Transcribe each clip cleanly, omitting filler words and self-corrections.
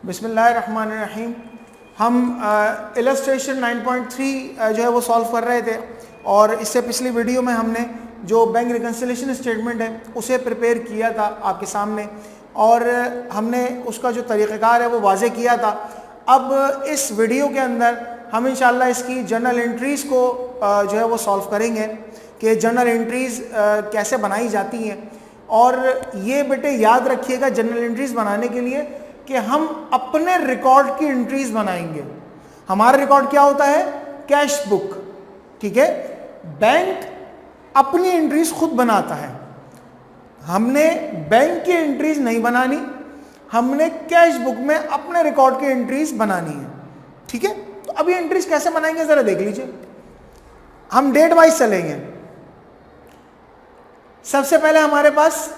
बिस्मिल्लाहिर्रहमानिर्रहीम। हम इलस्ट्रेशन 9.3 जो है वो सॉल्व कर रहे थे और इससे पिछली वीडियो में हमने जो बैंक रिकन्सिलेशन स्टेटमेंट है उसे प्रिपेयर किया था आपके सामने और हमने उसका जो तरीक़ाकार है वो वाज़े किया था। अब इस वीडियो के अंदर हम इंशाल्लाह इसकी जर्नल एंट्रीज़ को जो है वो सॉल्व करेंगे कि जर्नल एंट्रीज़ कैसे बनाई जाती हैं। और ये बेटे याद रखिएगा जर्नल एंट्रीज़ बनाने के लिए कि हम अपने रिकॉर्ड की एंट्रीज बनाएंगे। हमारा रिकॉर्ड क्या होता है? कैश बुक, ठीक है। बैंक अपनी एंट्रीज खुद बनाता है, हमने बैंक की एंट्रीज नहीं बनानी, हमने कैश बुक में अपने रिकॉर्ड की एंट्रीज बनानी है, ठीक है। तो अब ये एंट्रीज कैसे बनाएंगे जरा देख लीजिए। हम डेट वाइज चलेंगे। सबसे पहले हमारे पास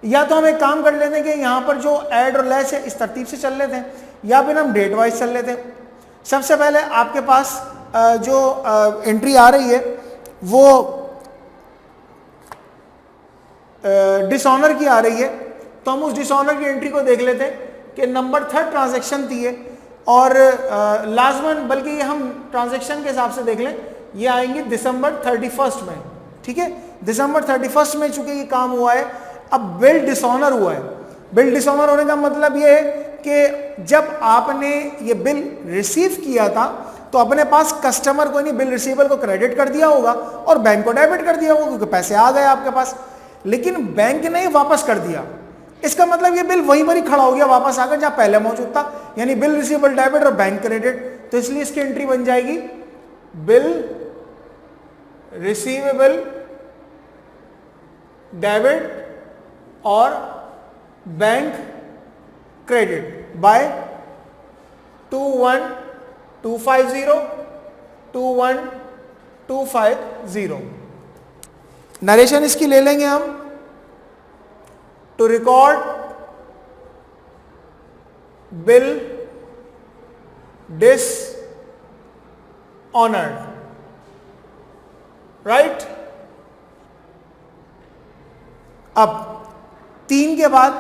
या तो हम एक काम कर लेते हैं कि यहाँ पर जो ऐड और लेस है इस तरतीब से चल लेते हैं, या फिर हम डेट वाइज चल लेते हैं। सबसे पहले आपके पास जो एंट्री आ रही है वो डिसऑनर की आ रही है, तो हम उस डिसऑनर की एंट्री को देख लेते हैं कि नंबर 3 ट्रांजैक्शन थी है और लाजमन, बल्कि ये हम ट्रांजैक्शन के हिसाब से देख लें, ये आएंगे दिसंबर 31 में, ठीक है। दिसंबर 31 में चूंकि ये काम हुआ है, अब बिल डिसऑनर हुआ है। बिल डिसऑनर होने का मतलब ये है कि जब आपने ये बिल रिसीव किया था तो अपने पास कस्टमर को नहीं, बिल रिसीवर को क्रेडिट कर दिया होगा और बैंक को डेबिट कर दिया होगा क्योंकि पैसे आ गए आपके पास, लेकिन बैंक ने वापस कर दिया। इसका मतलब ये बिल वहीं पर ही खड़ा हो गया, वापस आकर जहां पहले मौजूद था, यानी बिल रिसीवेबल डेबिट और बैंक क्रेडिट। तो इसलिए इसकी एंट्री बन जाएगी बिल रिसीवेबल डेबिट और बैंक क्रेडिट बाय 21250 21250। नरेशन इसकी ले लेंगे हम। To record bill dishonoured, right. अब 3 के बाद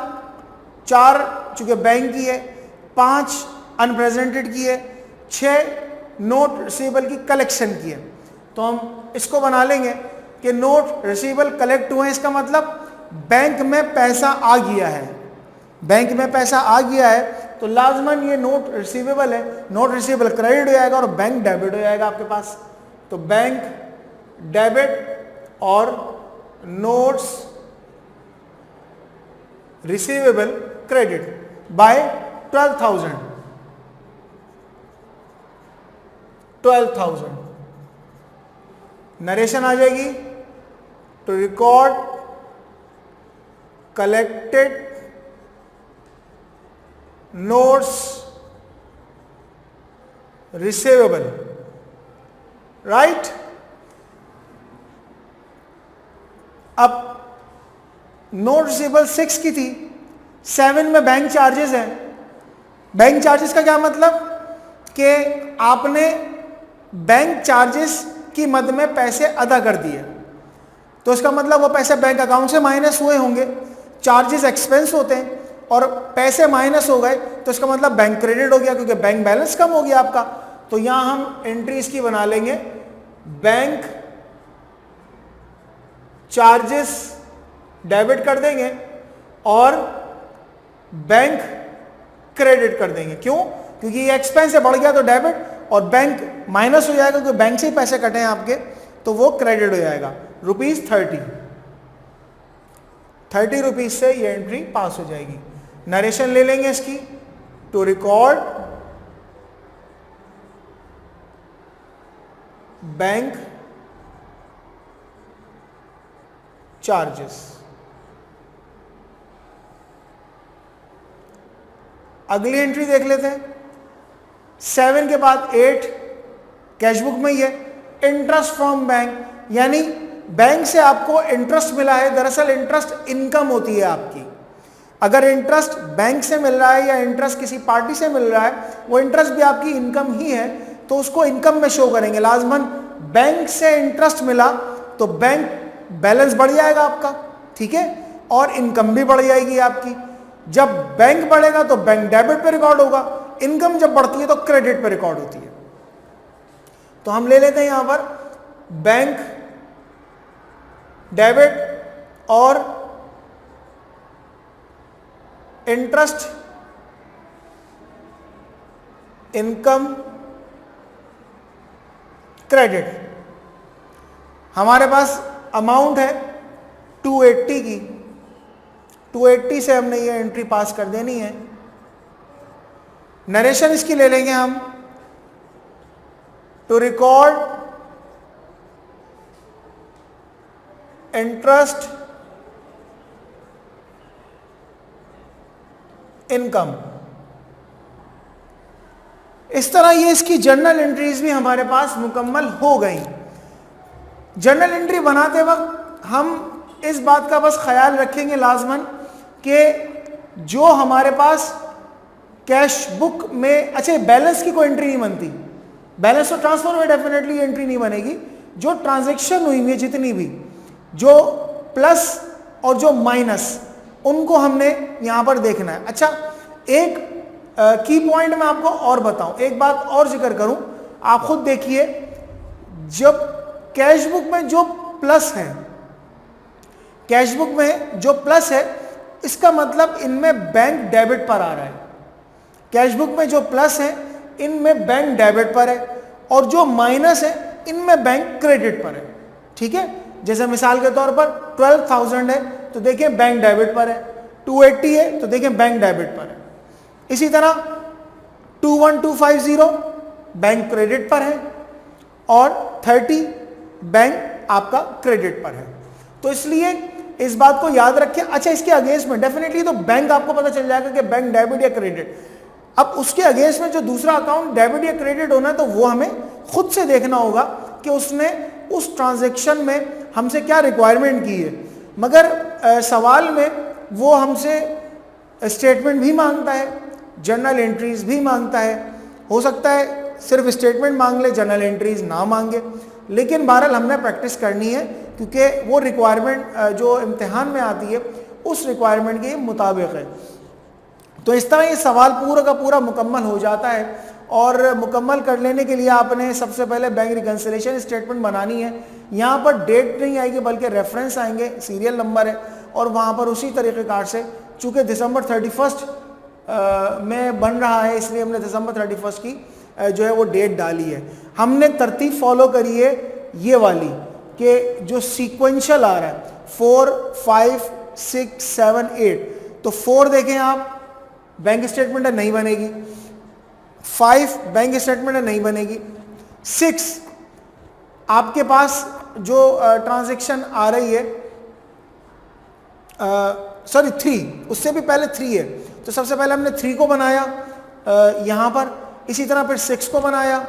4 चूंकि बैंक की है, 5 अनप्रेजेंटेड की है, 6 नोट रिसीवेबल की कलेक्शन की है। तो हम इसको बना लेंगे कि नोट रिसीवेबल कलेक्ट हुए, इसका मतलब बैंक में पैसा आ गया है। बैंक में पैसा आ गया है तो लाजमन ये नोट रिसीवेबल है, नोट रिसीवेबल क्रेडिट हो जाएगा और बैंक डेबिट हो जाएगा आपके पास। तो बैंक डेबिट और notes receivable credit by 12,000। Narration आ जाएगी। To record collected notes receivable, right. अब नोट रिसीवेबल 6 की थी, 7 में बैंक चार्जेस हैं। बैंक चार्जेस का क्या मतलब कि आपने बैंक चार्जेस की मद में पैसे अदा कर दिए, तो इसका मतलब वो पैसे बैंक अकाउंट से माइनस हुए होंगे। चार्जेस एक्सपेंस होते हैं और पैसे माइनस हो गए तो इसका मतलब बैंक क्रेडिट हो गया क्योंकि बैंक बैलेंस कम हो गया आपका। तो यहां हम एंट्री इसकी बना लेंगे बैंक चार्जेस डेबिट कर देंगे और बैंक क्रेडिट कर देंगे। क्यों? क्योंकि ये एक्सपेंस से बढ़ गया तो डेबिट और बैंक माइनस हो जाएगा क्योंकि बैंक से ही पैसे कटे हैं आपके, तो वो क्रेडिट हो जाएगा। ₹30 से ये एंट्री पास हो जाएगी। नरेशन ले लेंगे इसकी। To record bank charges. अगली एंट्री देख लेते हैं। 7 के बाद 8 कैशबुक में ही है। इंटरेस्ट फ्रॉम बैंक, यानी बैंक से आपको इंटरेस्ट मिला है। दरअसल इंटरेस्ट इनकम होती है आपकी। अगर इंटरेस्ट बैंक से मिल रहा है या इंटरेस्ट किसी पार्टी से मिल रहा है, वो इंटरेस्ट भी आपकी इनकम ही है, तो उसको इनकम में शो करेंगे लाजमन। बैंक से इंटरेस्ट मिला तो बैंक बैलेंस बढ़ जाएगा आपका, ठीक है, और इनकम भी बढ़ जाएगी आपकी। जब बैंक बढ़ेगा तो बैंक डेबिट पे रिकॉर्ड होगा, इनकम जब बढ़ती है तो क्रेडिट पे रिकॉर्ड होती है। तो हम ले लेते हैं यहां पर बैंक डेबिट और इंटरेस्ट इनकम क्रेडिट। हमारे पास अमाउंट है 280 की, 280 से हमने ये एंट्री पास कर देनी है। नरेशन इसकी ले लेंगे हम, टू रिकॉर्ड इंटरेस्ट इनकम। इस तरह ये इसकी जर्नल एंट्रीज भी हमारे पास मुकम्मल हो गई। जर्नल एंट्री बनाते वक्त हम इस बात का बस ख्याल रखेंगे लाजमन कि जो हमारे पास कैश बुक में, अच्छा बैलेंस की कोई एंट्री नहीं बनती, बैलेंस तो ट्रांसफर में डेफिनेटली एंट्री नहीं बनेगी। जो ट्रांजैक्शन हुई है जितनी भी, जो प्लस और जो माइनस, उनको हमने यहां पर देखना है। अच्छा एक की पॉइंट मैं आपको और बताऊं, एक बात और जिक्र करूं, आप खुद देखिए, जब कैश बुक में जो प्लस है, कैश बुक में जो प्लस है, इसका मतलब इनमें बैंक डेबिट पर आ रहा है। कैश बुक में जो प्लस है इनमें बैंक डेबिट पर है, और जो माइनस है इनमें बैंक क्रेडिट पर है। ठीक है, जैसे मिसाल के तौर पर 12,000 है तो देखिए बैंक डेबिट पर है, 280 है तो देखिए बैंक डेबिट पर है। इसी तरह 21250 बैंक क्रेडिट पर है और 30 बैंक आपका क्रेडिट पर है। तो इसलिए इस बात को याद रखें। अच्छा इसके अगेंस्ट में डेफिनेटली तो बैंक आपको पता चल जाएगा कि बैंक डेबिट या क्रेडिट। अब उसके अगेंस्ट में जो दूसरा अकाउंट डेबिट या क्रेडिट होना है तो वो हमें खुद से देखना होगा कि उसने उस ट्रांजैक्शन में हमसे क्या रिक्वायरमेंट की है। मगर सवाल में वो हमसे स्टेटमेंट भी मांगता है, जर्नल एंट्रीज भी मांगता है। हो सकता है सिर्फ स्टेटमेंट मांग ले, जर्नल एंट्रीज ना मांगे, लेकिन बहरहाल हमने प्रैक्टिस करनी है क्योंकि वो रिक्वायरमेंट जो इम्तिहान में आती है उस रिक्वायरमेंट के मुताबिक है। तो इस तरह ये सवाल पूरा का पूरा मुकम्मल हो जाता है। और मुकम्मल कर लेने के लिए आपने सबसे पहले बैंक रिकन्सिलिएशन स्टेटमेंट बनानी है। यहाँ पर डेट नहीं आएगी बल्कि रेफरेंस आएंगे, सीरियल नंबर है, और वहाँ पर उसी तरीक़ेकार से, चूँकि दिसंबर 31 में बन रहा है इसलिए हमने दिसंबर 31 की जो है वो डेट डाली है। हमने तरतीब फॉलो करी है ये वाली कि जो सीक्वेंशियल आ रहा है 4, 5, 6, 7, 8। तो 4 देखें आप, बैंक स्टेटमेंट है नहीं बनेगी। 5 बैंक स्टेटमेंट है नहीं बनेगी। 6 आपके पास जो ट्रांजैक्शन आ रही है, सॉरी 3, उससे भी पहले 3 है। तो सबसे पहले हमने 3 को बनाया यहाँ पर, इसी तरह फिर 6 को बनाया,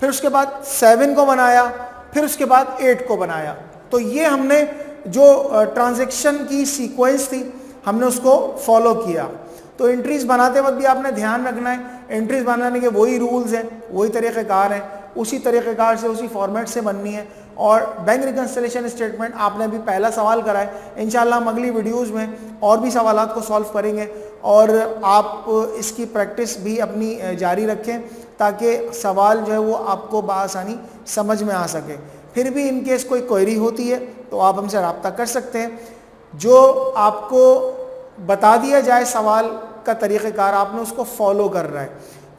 फिर उसके बाद 7 को बनाया, फिर उसके बाद 8 को बनाया। तो ये हमने जो ट्रांजैक्शन की सीक्वेंस थी हमने उसको फॉलो किया। तो एंट्रीज बनाते वक्त भी आपने ध्यान रखना है, एंट्रीज बनाने के वही रूल्स हैं, वही तरीक़ेकार हैं, उसी तरीक़ेकार से उसी फॉर्मेट से बननी है। और बैंक रिकन्सिलिएशन स्टेटमेंट आपने अभी पहला सवाल करा है, इंशाल्लाह हम अगली वीडियोज़ में और भी सवालात को सॉल्व करेंगे और आप इसकी प्रैक्टिस भी अपनी जारी रखें ताकि सवाल जो है वो आपको बआसानी समझ में आ सके। फिर भी इन केस कोई क्वेरी होती है तो आप हमसे रब्ता कर सकते हैं। जो आपको बता दिया जाए सवाल का तरीक़ेकार, आपने उसको फॉलो कर रहा है।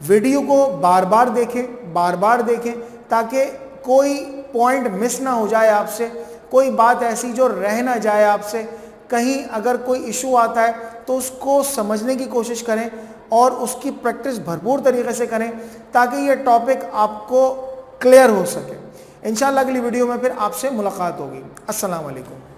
वीडियो को बार बार देखें ताकि कोई पॉइंट मिस ना हो जाए आपसे, कोई बात ऐसी जो रह ना जाए आपसे। कहीं अगर कोई इशू आता है तो उसको समझने की कोशिश करें और उसकी प्रैक्टिस भरपूर तरीके से करें ताकि ये टॉपिक आपको क्लियर हो सके। इंशाल्लाह अगली वीडियो में फिर आपसे मुलाकात होगी। अस्सलाम वालेकुम।